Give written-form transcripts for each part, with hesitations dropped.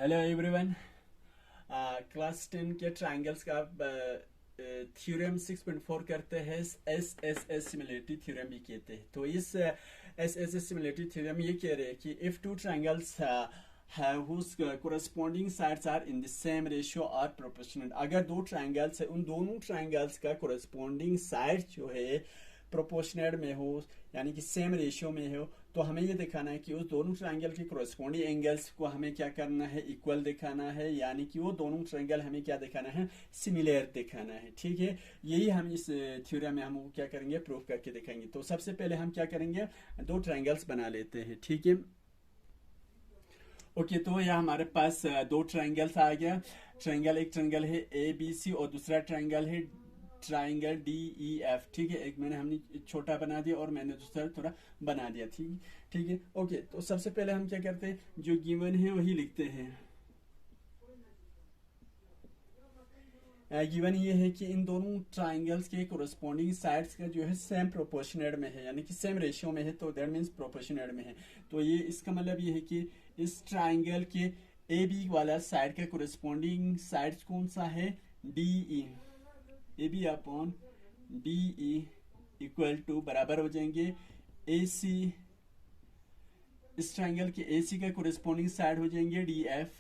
Hello everyone. Class 10 के triangles का theorem 6.4 करते हैं। S S S similarity theorem भी कहते हैं। तो इस S S S similarity theorem ये कह रहे हैं कि if two triangles whose corresponding sides are in the same ratio are proportional, अगर दो ट्रायंगल्स है उन दोनों ट्रायंगल्स का corresponding साइड जो है प्रोपोर्शनल में हो यानी कि सेम रेशियो में हो, तो हमें ये दिखाना है कि उस दोनों ट्रायंगल के कोरस्पॉन्डिंग एंगल्स को हमें क्या करना है, इक्वल दिखाना है, यानी कि वो दोनों ट्रायंगल हमें क्या दिखाना है, सिमिलर दिखाना है। ठीक है, यही हम इस थ्योरम में हम क्या करेंगे, प्रूफ करके दिखाएंगे। तो सबसे पहले हम क्या करेंगे, दो ट्रायंगल्स बना लेते हैं। ठीक है, ओके। तो यहाँ हमारे पास दो ट्रायंगल्स आ गया। एक ट्रायंगल है ए बी सी और दूसरा ट्रायंगल है ट्रायंगल डी ई एफ। ठीक है, एक मैंने हमने छोटा बना दिया और मैंने दूसरा थोड़ा बना दिया। ठीक है, ओके। तो सबसे पहले हम क्या करते हैं, जो गिवन है वही लिखते हैं। गिवन ये है कि इन दोनों ट्रायंगल्स के कोरस्पॉन्डिंग साइड्स का जो है सेम प्रोपोर्शनल में है, यानी कि सेम रेशियो में है, तो दैट मीन्स प्रोपोर्शनल में है। तो ये इसका मतलब ये है कि इस ट्रायंगल के ए बी वाला साइड का कोरस्पॉन्डिंग साइड्स कौन सा है, D E. A B upon D E equal to बराबर हो जाएंगे ए सी। इस ट्रायंगल के ए सी का कोरस्पॉन्डिंग साइड हो जाएंगे डी एफ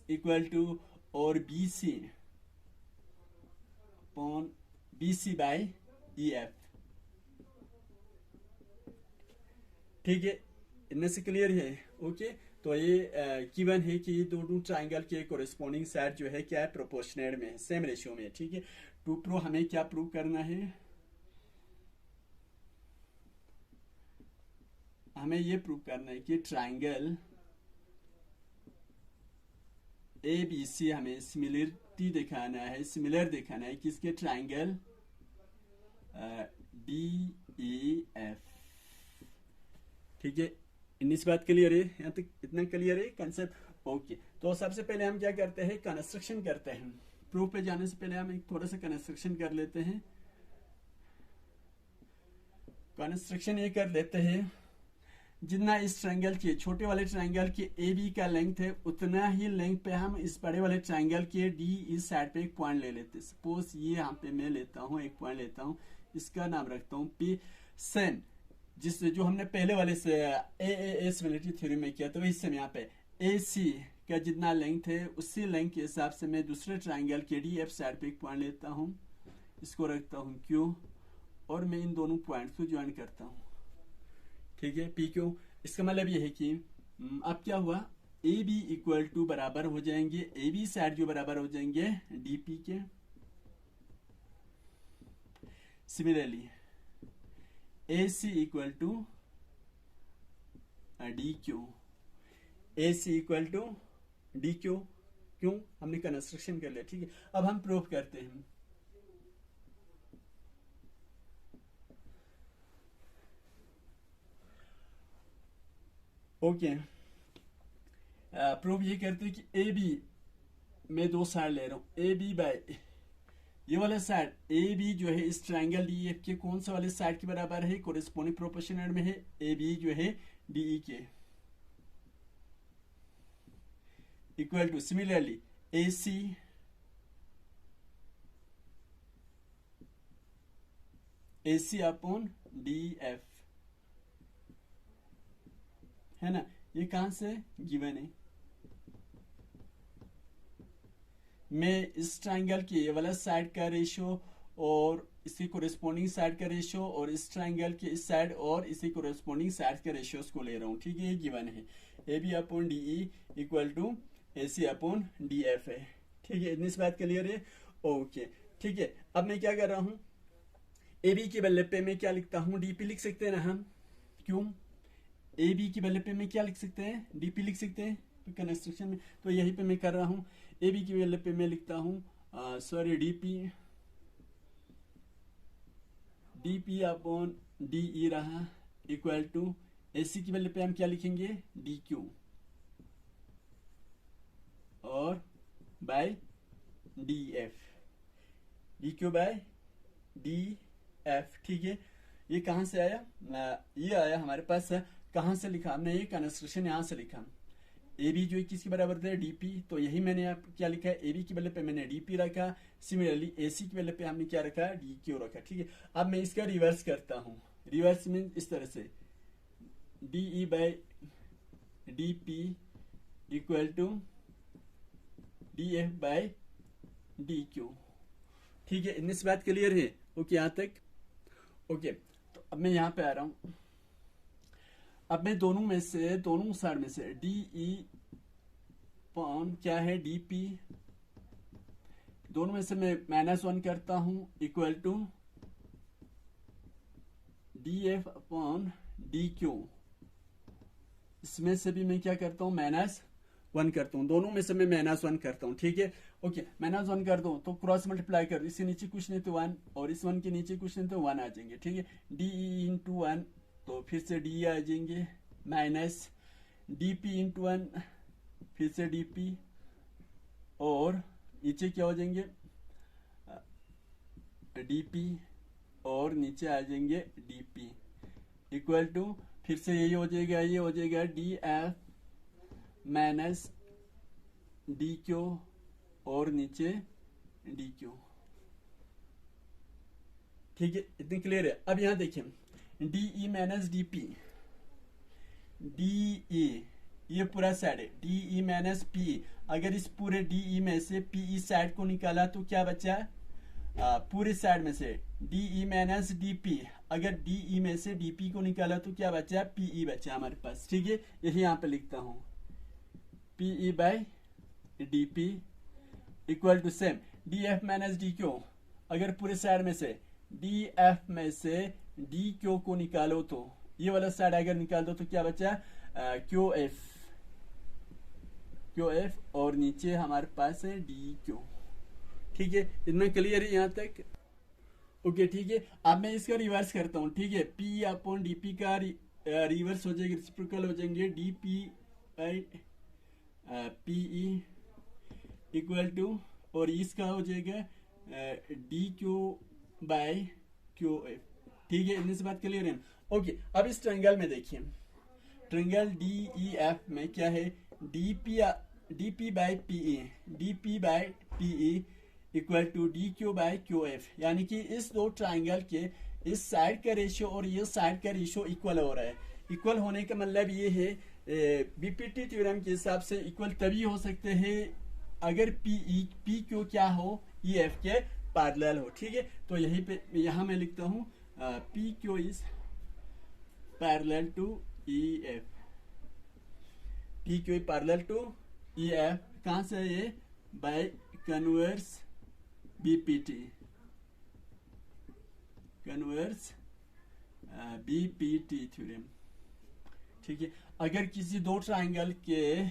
इक्वल टू और B C upon B C by E F. ठीक है, इनमें से क्लियर है। ओके, तो ये गिवन है कि दोनों ट्रायंगल के कोरिस्पोंडिंग साइड जो है क्या है, प्रोपोर्शनल में है, सेम रेशियो में है। ठीक है, टू प्रो हमें क्या प्रूव करना है, हमें ये प्रूव करना है कि ट्रायंगल ए बी सी हमें सिमिलरिटी दिखाना है, सिमिलर दिखाना है किसके, ट्रायंगल डी ई एफ। ठीक है, इस बात क्लियर है, यहाँ तक इतना क्लियर है कंसेप्ट। ओके, तो सबसे पहले हम क्या करते हैं, कंस्ट्रक्शन करते हैं। प्रूफ पे जाने से पहले हम एक थोड़ा सा कंस्ट्रक्शन कर लेते हैं। कंस्ट्रक्शन ये कर लेते हैं, जितना इस ट्रायंगल के छोटे वाले ट्रायंगल के ए बी का लेंथ है उतना ही लेंथ पे हम इस बड़े वाले ट्रायंगल के डी इस साइड पे एक पॉइंट ले लेते हैं। सपोज ये यहाँ पे मैं लेता हूँ, एक पॉइंट लेता हूँ, इसका नाम रखता हूँ पी सेन, जिससे जो हमने पहले वाले से ए सिमिलरिटी थ्योरी में किया, तो इससे यहाँ पे ए सी का जितना लेंथ है उसी लेंथ के हिसाब से मैं दूसरे ट्रायंगल के डी एफ साइड पे एक पॉइंट लेता हूँ, इसको रखता हूँ क्यू, और मैं इन दोनों पॉइंट्स को ज्वाइन करता हूँ। ठीक है, पी क्यू। इसका मतलब ये है कि अब क्या हुआ, ए बी इक्वल टू बराबर हो जाएंगे, ए बी साइड जो बराबर हो जाएंगे डी पी के। Similarly A C equal to D Q, A C equal to D Q. क्यों, हमने कंस्ट्रक्शन कर लिया। ठीक है, अब हम प्रूफ करते हैं। ओके, प्रूफ ये करते हैं कि ए बी मैं दो साइड ले रहा हूं, ए बी बाय ये वाला साइड ए बी जो है इस ट्रायंगल डी एफ के कौन सा वाले साइड के बराबर है, कोरिस्पोंडिंग प्रोपोर्शनल में है, ए बी जो है डी ई के। Equal to similarly A C upon D F, है ना। ये कहां से गिवन है, मैं इस ट्रायंगल के ये वाला साइड का रेशियो और इसके कोरिस्पोंडिंग साइड का रेशियो और इस ट्रायंगल के इस साइड और इसी कोरिस्पोंडिंग साइड के रेशियोज को ले रहा हूँ। ठीक है, ये गिवन है, A B upon D E equal to A C upon D F है। ठीक है, इतनी सी बात क्लियर है। ओके, ठीक है, अब मैं क्या कर रहा हूँ, ए बी के बल्ले पे मैं क्या लिखता हूँ, डी पी लिख सकते हैं ना हम। क्यों, ए बी के बल्ले पे मैं क्या लिख सकते हैं, डी पी लिख सकते हैं कंस्ट्रक्शन में। तो यहीं पे मैं कर रहा हूँ, ए बी की वैल्यू पे मैं लिखता हूँ sorry D P upon D ई रहा इक्वल टू ए सी की वैल्यू पे हम क्या लिखेंगे, डी क्यू और by D F, D Q by D F. ठीक है, ये कहां से आया, ये आया हमारे पास कहाँ से लिखा हमने, ये कंस्ट्रक्शन यहाँ से लिखा, ए बी जो किसके बराबर था डीपी, तो यही मैंने आप क्या लिखा है, ए बी की वैल्यू पे मैंने डीपी रखा, सिमिलरली ए सी की वैल्यू पे हमने क्या रखा, डी क्यू रखा। ठीक है, अब मैं इसका रिवर्स करता हूँ, रिवर्स मीन इस तरह से D E by D P equal to D F by D Q. ठीक है, इतनी सी बात क्लियर है, ओके यहाँ तक, ओके। तो अब मैं यहाँ पे आ रहा हूँ, अब मैं दोनों साइड में से डी ई पॉन क्या है डी पी, दोनों में से मैं -1 करता हूं equal to D F upon D Q, इसमें से भी मैं क्या करता हूं -1 करता हूं, दोनों में से मैं -1 करता हूं। ठीक है, ओके, -1 कर दो तो क्रॉस मल्टीप्लाई कर, इसके नीचे कुछ नहीं तो 1 और इस 1 के नीचे कुछ नहीं तो 1 आ जाएंगे। ठीक है, डी ई इंटू 1 तो फिर से डी आ जाएंगे, माइनस डी पी इंटू 1 फिर से डी पी, और नीचे क्या हो जाएंगे डी पी, और नीचे आ जाएंगे डी पी इक्वल टू फिर से ये हो जाएगा D F minus D Q और नीचे डी क्यू। ठीक है, इतनी क्लियर है। अब यहां देखिए D E minus D P, D E ये पूरा साइड है, डी ई माइनस पी, अगर इस पूरे डी ई में से पी ई साइड को निकाला तो क्या बचा, पूरे साइड में से D E minus D P, अगर डी ई में से डी पी को निकाला तो क्या बचा, पी ई बचा हमारे पास। ठीक है, यही यहाँ पे लिखता हूं P E by D P equal to same D F minus D Q, अगर पूरे साइड में से डी एफ में से डी क्यू को निकालो तो ये वाला साइड अगर निकाल दो तो क्या बचा, क्यू एफ और नीचे हमारे पास है डी क्यू। ठीक है, इतना क्लियर है यहाँ तक, ओके। ठीक है, अब मैं इसका रिवर्स करता हूँ। ठीक है, पी अपॉन डी पी का रिवर्स हो जाएगा, रेसिप्रोकल हो जाएंगे D P by P E equal to, और इसका हो जाएगा D Q by Q F. ठीक है, इतनी सी बात क्लियर है, ओके। अब इस ट्रायंगल में देखिए, ट्रायंगल डी ई एफ में क्या है, D P by P E, D P by P E equal to D Q by Q F, यानी कि इस दो ट्रायंगल के इस साइड का रेशियो और ये साइड का रेशियो इक्वल हो रहा है। इक्वल होने का मतलब ये है, बीपीटी थ्योरम के हिसाब से इक्वल तभी हो सकते हैं अगर पी क्यू क्या हो, ई एफ के पैरेलल हो। ठीक है, तो यही पे यहाँ मैं लिखता हूँ P Q is parallel to E F, P Q parallel to E F, कहाँ से है ये, by converse BPT, converse BPT theorem. ठीक है, अगर किसी दो ट्रायंगल के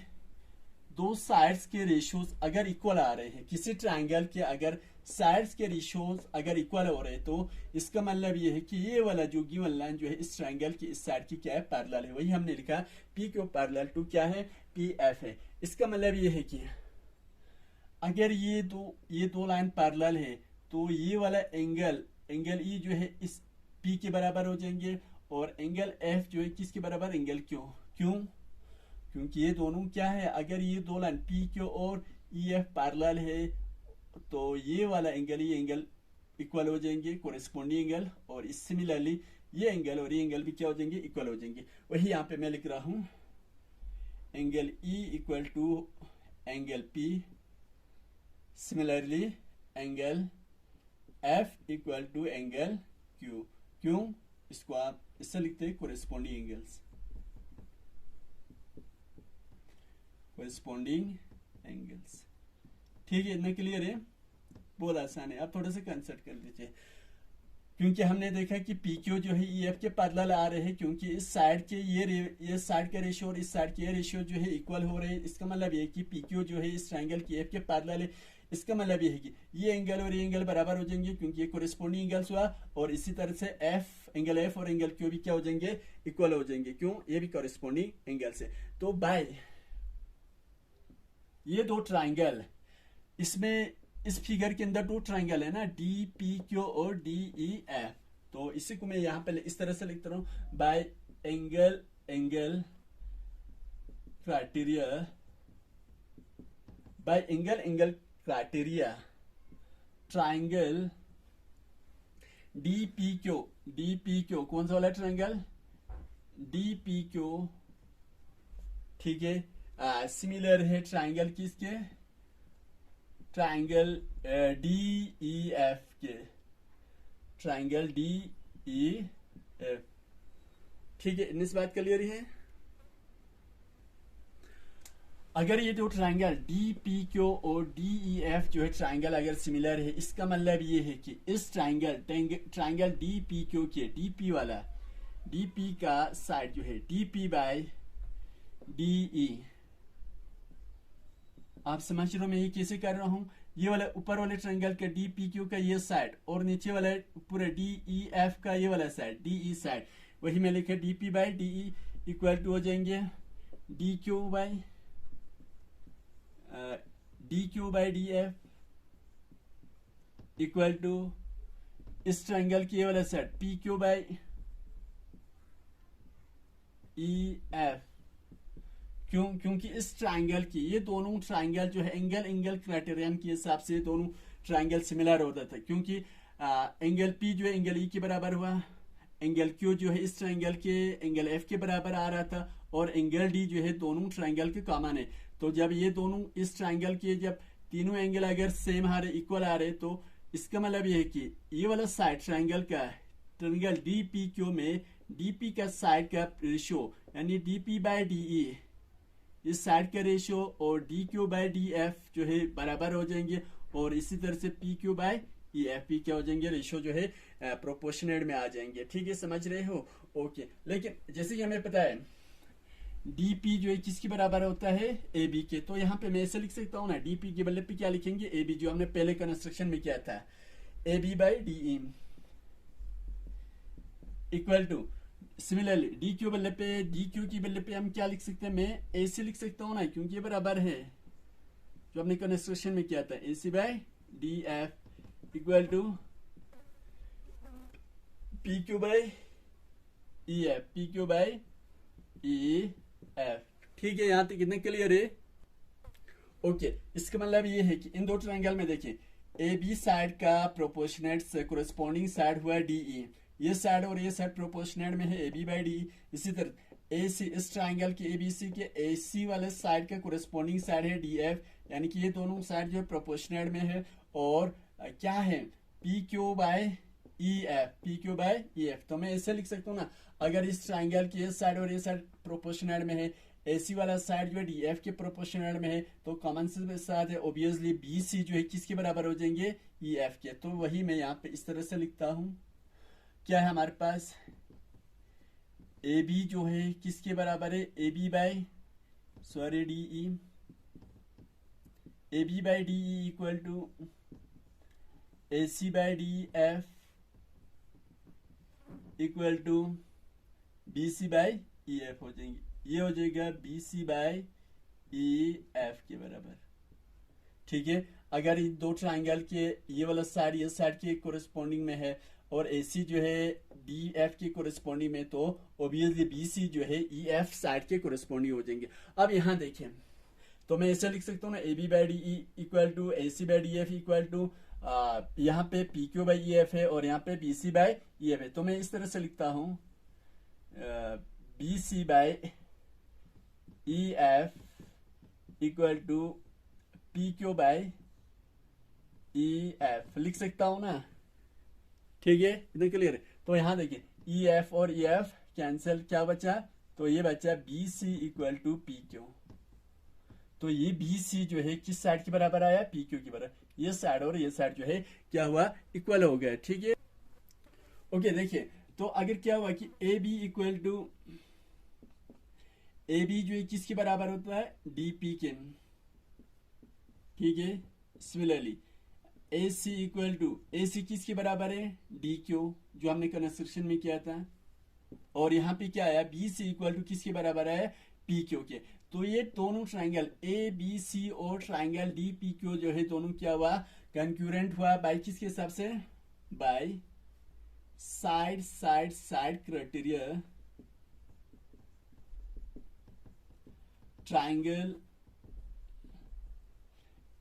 दो साइड्स के रेशियोज अगर इक्वल आ रहे हैं, किसी ट्रायंगल के अगर साइड्स के रेशियोज अगर इक्वल हो रहे हैं, तो इसका मतलब ये है कि ये वाला जो गिवन लाइन जो है इस ट्रायंगल की इस साइड की क्या है, पैरेलल है। वही हमने लिखा पी क्यू पैरेलल टू क्या है, पी एफ है। इसका मतलब ये है कि अगर ये दो लाइन पैरेलल है तो ये वाला एंगल ई जो है इस पी के बराबर हो जाएंगे, और एंगल एफ जो है किसके बराबर, एंगल क्यों, क्योंकि ये दोनों क्या है, अगर ये दो लाइन पी क्यू और ई एफ पैरेलल है तो ये वाला एंगल ये एंगल इक्वल हो जाएंगे, कोरेस्पोंडिंग एंगल, और इस सिमिलरली ये एंगल और ये एंगल भी क्या हो जाएंगे, इक्वल हो जाएंगे। वही यहाँ पे मैं लिख रहा हूं angle E equal to angle P, similarly angle F equal to angle Q, इसको आप इससे लिखते हैं कोरेस्पोंडिंग एंगल्स, कोरेस्पोंडिंग एंगल्स। ठीक है, इतना क्लियर है, बहुत आसान है। आप थोड़ा सा कंसल्ट कर लीजिए, क्योंकि हमने देखा कि पी क्यू जो है ई एफ के पैरेलल आ रहे हैं, क्योंकि इस साइड के ये साइड का रेशियो और इस साइड के रेशियो जो है इक्वल हो रहे हैं। इसका मतलब ये है कि पी क्यू जो है इस ट्रायंगल की एफ के पैरेलल है। इसका मतलब ये है कि ये एंगल और ये एंगल बराबर हो जाएंगे, क्योंकि ये कोरेस्पोंडिंग एंगल्स हुआ, और इसी तरह से एंगल एफ और एंगल क्यू भी क्या हो जाएंगे, इक्वल हो जाएंगे। क्यों, ये भी कोरेस्पोंडिंग एंगल्स है। तो बाय ये दो ट्रायंगल, इसमें इस फिगर के अंदर दो ट्रायंगल है ना, डी पी क्यू और डी ई एफ, तो इसी को मैं यहाँ पे इस तरह से लिखता हूँ, by angle angle criteria by angle criteria triangle DPQ कौन सा वाला ट्राइंगल डीपीक्यू, ठीक है, सिमिलर है ट्राइंगल किसके, ट्राइंगल डीईएफ के, ट्राइंगल डीईएफ, ठीक है, इस बात क्लियर है। अगर ये जो ट्राइंगल डीपीक्यू और डीईएफ जो है ट्राइंगल अगर सिमिलर है, इसका मतलब ये है कि इस ट्राइंगल डीपीक्यू के डीपी वाला डीपी का साइड जो है डीपी बाय डीई, आप समझ रहे हो मैं ये कैसे कर रहा हूं, ये वाला ऊपर वाले ट्राइंगल का डीपीक्यू का ये साइड और नीचे वाला पूरा डीईएफ का ये वाला साइड डीई साइड, वही मैं लिखा DP by DE equal to हो जाएंगे DQ by DF equal to इस ट्राइंगल की ये वाला side P Q by E F. क्योंकि इस ट्राइंगल की ये दोनों ट्राइंगल जो है एंगल क्राइटेरियन के हिसाब से दोनों ट्राइंगल सिमिलर होता था, क्योंकि एंगल पी जो है एंगल ई के बराबर हुआ, एंगल क्यू जो है इस ट्राइंगल के एंगल एफ के बराबर आ रहा था, और एंगल डी जो है दोनों ट्राइंगल के कॉमन है। तो जब ये दोनों इस ट्राइंगल के जब तीनों एंगल अगर सेम आ रहे इक्वल आ रहे, तो इसका मतलब ये है कि ये वाला साइड ट्राइंगल का ट्राइंगल डीपीक्यू में डीपी का साइड का रेशियो यानी डीपी बाय डीई इस साइड का रेशियो और D Q by D F जो है बराबर हो जाएंगे, और इसी तरह से P Q by E F P क्या हो जाएंगे, रेशियो जो है प्रोपोर्शनेट में आ जाएंगे, ठीक है, समझ रहे हो, ओके। लेकिन जैसे कि हमें पता है डीपी जो है किसके बराबर होता है ए बी के, तो यहाँ पे मैं ऐसे लिख सकता हूँ ना, डीपी के बदले पे क्या लिखेंगे ए बी, जो हमने पहले कंस्ट्रक्शन में किया था A B by D E equal to, similarly D Q बदले पे डी क्यू की बदले पे हम क्या लिख सकते हैं, मैं ए सी लिख सकता हूँ ना, क्योंकि ये बराबर है जो हमने कंस्ट्रक्शन में किया था A C by D F equal to P Q by E F, P Q by E F, ठीक है, यहां तक कितने क्लियर है, ओके। इसका मतलब ये है कि इन दो ट्रायंगल में देखिए ए बी साइड का प्रोपोर्शनेट से कोरेस्पॉन्डिंग साइड हुआ डीई, ये साइड और ये साइड प्रोपोर्शनेट में है ए बी बाई डी। इसी तरह ए सी इस ट्राइंगल के ए बी सी के ए सी वाले साइड का कोरेस्पॉन्डिंग साइड है डी एफ, यानी कि ये दोनों साइड जो है प्रोपोर्शनेट में है, और क्या है P Q by E F, P Q by E F. तो मैं ऐसे लिख सकता हूँ ना, अगर इस ट्राइंगल की ये साइड और ये साइड प्रोपोर्शनेट में है, एसी वाला साइड जो है डी एफ के प्रोपोर्शनल में है, तो कॉमन से साथ है ऑब्वियसली बी सी जो है किसके बराबर हो जाएंगे ई एफ के। तो वही मैं यहाँ पे इस तरह से लिखता हूँ, क्या है हमारे पास ए बी जो है किसके बराबर है A B by sorry D E, A B by D E equal to A C by D F equal to B C by E F हो जाएंगे, ये हो जाएगा B C by E F के बराबर, ठीक है। अगर इन दो ट्राइंगल के ये वाला साइड ये साइड के कोरेस्पॉन्डिंग में है और ए सी जो है डी एफ के कोरेस्पॉन्डिंग में, तो ऑब्वियसली बी सी जो है ई एफ साइड के कोरेस्पॉन्डिंग हो जाएंगे। अब यहाँ देखिए, तो मैं ऐसे लिख सकता हूँ ना, A B by D E equal to A C by D F equal to यहाँ पे P Q by E F है और यहाँ पे B C by E F है। तो मैं इस तरह से लिखता हूँ B C by E F equal to P Q by E F लिख सकता हूं ना, ठीक है, इधर क्लियर है। तो यहां देखिए ई एफ और ई एफ कैंसिल, क्या बचा, तो ये बचा B C equal to P Q. तो ये बी सी जो है किस साइड के बराबर आया, पी क्यू के बराबर, ये साइड और ये साइड जो है क्या हुआ इक्वल हो गया, ठीक है, ओके। देखिए तो अगर क्या हुआ कि A B equal to A B जो है किसके बराबर होता है डी पी के, ठीक है। Similarly A C equal to A C किसके बराबर है डी क्यू, जो हमने कंस्ट्रक्शन में किया था, और यहाँ पे क्या आया बी सी इक्वल टू किसके बराबर है पी क्यू के। तो ये दोनों ट्राइंगल ए बी सी और ट्राइंगल डी पी क्यू जो है दोनों क्या हुआ कंक्यूरेंट हुआ बाय किसके हिसाब से, by side side side criteria, triangle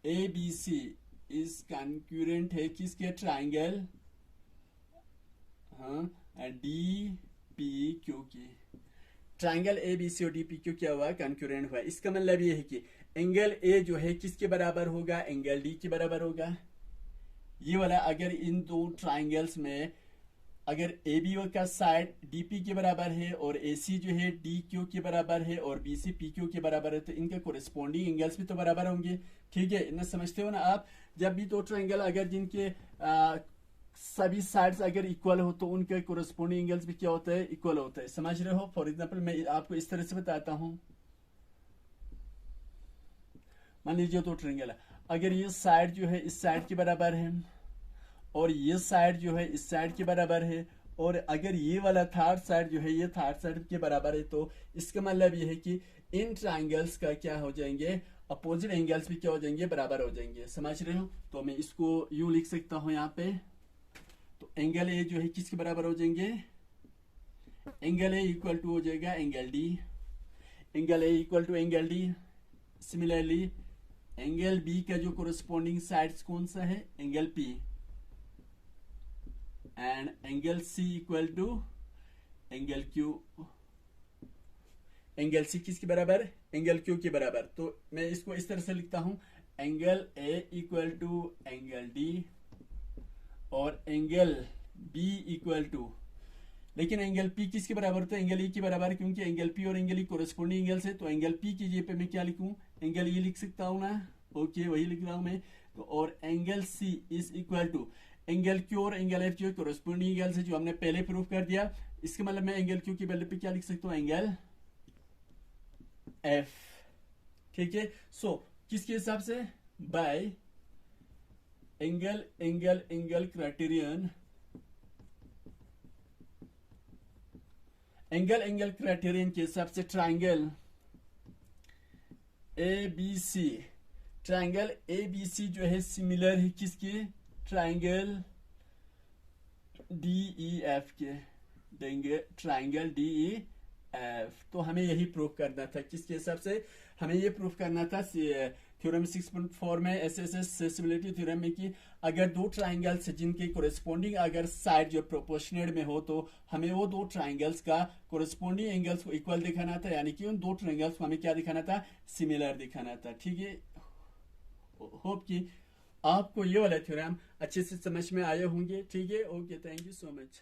ABC is concurrent है किसके, ट्राइंगल DPQ की। ट्राइंगल ABC और DPQ क्या हुआ, कॉन्क्यूरेंट हुआ। इसका मतलब ये है कि एंगल A जो है किसके बराबर होगा, एंगल D के बराबर होगा। ये वाला अगर इन दो ट्राइंगल्स में अगर AB का साइड DP के बराबर है और AC जो है DQ के बराबर है और BC PQ के बराबर है, तो इनके कोरेस्पोंडिंग एंगल्स भी तो बराबर होंगे। ठीक है, इतना समझते हो ना आप। जब भी दो ट्राइंगल अगर जिनके सभी साइड्स अगर इक्वल हो तो उनके कोरेस्पोंडिंग एंगल्स भी क्या होता है, इक्वल होता है। समझ रहे हो। फॉर एग्जांपल मैं आपको इस तरह से बताता हूं। मान लीजिए दो ट्राइंगल है, अगर ये साइड जो है इस साइड के बराबर है और ये साइड जो है इस साइड के बराबर है, और अगर ये वाला थर्ड साइड जो है ये थर्ड साइड के बराबर है, तो इसका मतलब ये है कि इन ट्राइंगल्स का क्या हो जाएंगे, अपोजिट एंगल्स भी क्या हो जाएंगे, बराबर हो जाएंगे। समझ रहे हो। तो मैं इसको यूं लिख सकता हूं यहाँ पे। तो एंगल ए जो है किसके बराबर हो जाएंगे, एंगल ए इक्वल टू हो जाएगा angle D, angle A equal to angle D. Similarly angle B का जो कोरेस्पोंडिंग साइड्स कौन सा है, angle P, and angle C equal to angle Q. Angle C किसके बराबर, एंगल क्यू के बराबर। तो मैं इसको इस तरह से लिखता हूं, angle A equal to angle D और एंगल बी इक्वल टू, लेकिन एंगल पी किसके बराबर होता है, एंगल ई के बराबर, क्योंकि एंगल पी और एंगल ई कोरेस्पोंडिंग एंगल्स है। तो एंगल पी की जगह पे मैं क्या लिखूं, एंगल ई लिख सकता हूं ना। ओके, वही लिख रहा हूं मैं। तो और angle C is equal to angle Q और एंगल एफ जो कोरेस्पोंडिंग एंगल्स है, जो हमने पहले प्रूफ कर दिया। इसके मतलब मैं एंगल क्यू की वैल्यू पे क्या लिख सकता हूँ, एंगल एफ। ठीक है। सो किसके हिसाब से, bye angle angle angle criterion, angle angle criterion के हिसाब से ट्राइंगल ABC, ट्राइंगल ABC जो है सिमिलर है किसके, ट्राइंगल DEF के, देंगे ट्राइंगल DEF। तो हमें यही प्रूफ करना था, किसके हिसाब से, हमें ये प्रूफ करना था थ्योरम 6.4 में, एसएसएस सिमिलरिटी थ्योरम में, कि अगर दो ट्राइंगल्स जिनके कोरेस्पोंडिंग अगर साइड जो प्रोपोर्शनेट में हो, तो हमें वो दो ट्राइंगल्स का कोरेस्पोंडिंग एंगल्स को इक्वल दिखाना था, यानी कि उन दो ट्राइंगल्स को हमें क्या दिखाना था, सिमिलर दिखाना था। ठीक है। होप कि आपको ये वाला थ्योरम अच्छे से समझ में आए होंगे। ठीक है। Okay, thank you so much.